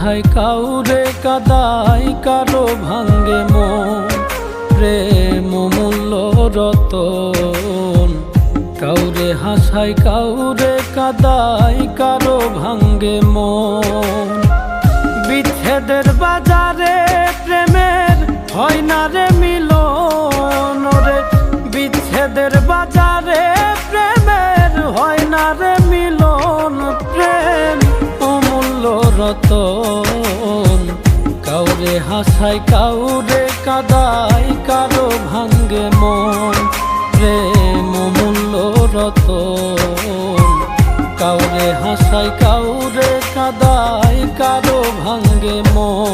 হাসায় কাউরে কাদায় কারো ভাঙ্গে মন। প্রেম মূল্য রতন, কাউরে হাসায় কাউরে কাদায় কারো ভাঙ্গে মন। বিচ্ছেদের বাজারে প্রেমের হয় না রে মিলন রে, বিচ্ছেদের বাজারে প্রেমের হয় না রে মিলন। প্রেম অমূল্য রতন, কাউরে হাসায় কাউরে কাদায় কারো ভাঙ্গে মন। প্রেম অমূল্য রতন, কাউরে হাসায় কাউরে কাদায় কারো ভাঙ্গে মন।